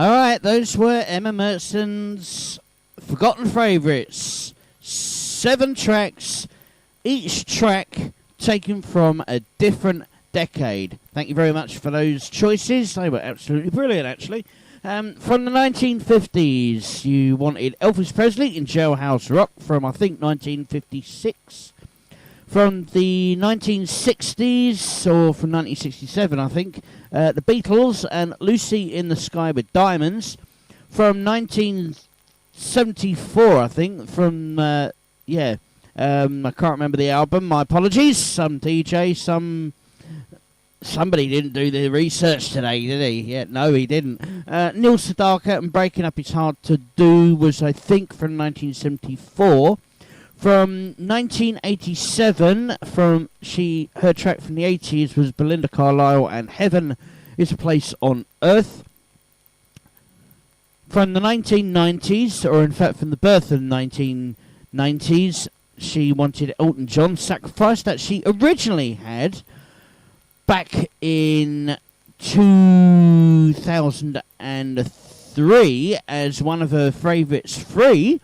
Alright, those were Emma Merston's Forgotten Favourites. 7 tracks, each track taken from a different decade. Thank you very much for those choices. They were absolutely brilliant, actually. From the 1950s, you wanted Elvis Presley in Jailhouse Rock from, I think, 1956. From the 1960s, or from 1967, I think, the Beatles and Lucy in the Sky with Diamonds. From 1974, I think, from, I can't remember the album, my apologies. Some DJ, somebody didn't do the research today, did he? Yeah, no, he didn't. Neil Sedaka and Breaking Up Is Hard to Do was, I think, from 1974. From 1987, her track from the 80s was Belinda Carlisle and Heaven is a Place on Earth. From the 1990s, or in fact from the birth of the 1990s, she wanted Elton John's Sacrifice that she originally had back in 2003 as one of her favourites free.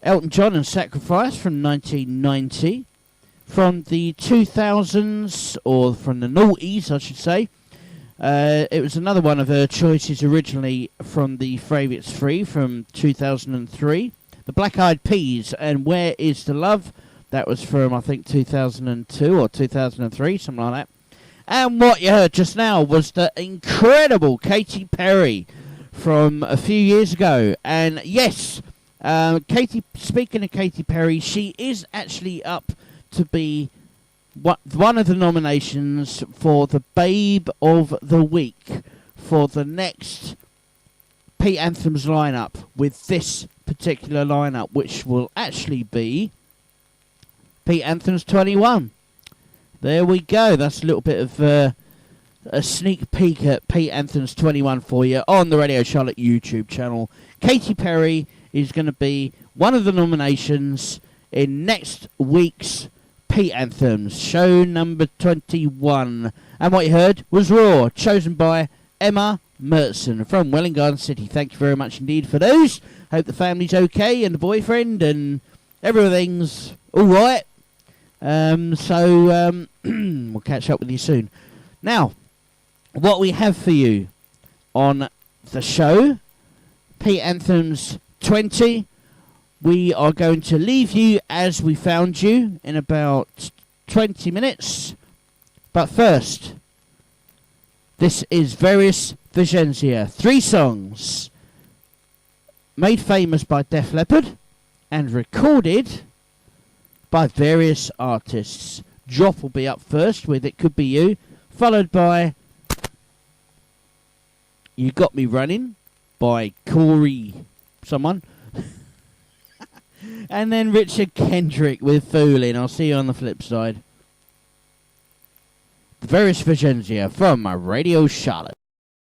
Elton John and Sacrifice from 1990. From the 2000s, or from the noughties, I should say, it was another one of her choices originally from the favourites free from 2003. The Black Eyed Peas and Where Is the Love? That was from, I think, 2002 or 2003, something like that. And what you heard just now was the incredible Katy Perry from a few years ago. And yes, speaking of Katy Perry, she is actually up to be one of the nominations for the Babe of the Week for the next Pete Anthem's lineup, with this particular lineup, which will actually be Pete Anthem's 21. There we go. That's a little bit of a sneak peek at Pete Anthem's 21 for you on the Radio Charlotte YouTube channel. Katy Perry is going to be one of the nominations in next week's Pete Anthems, show number 21. And what you heard was Raw, chosen by Emma Merston from Welwyn Garden City. Thank you very much indeed for those. Hope the family's okay and the boyfriend and everything's all right. So we'll catch up with you soon. Now, what we have for you on the show, Pete Anthem's 20. We are going to leave you as we found you in about 20 minutes. But first, this is VERSIONZIA. 3 songs made famous by Def Leppard and recorded by various artists. Drop will be up first with It Could Be You, followed by You Got Me Running by Corey someone. And then Richard Kendrick with Foolin'. I'll see you on the flip side. The VERSIONZIA from my Radio Charlotte.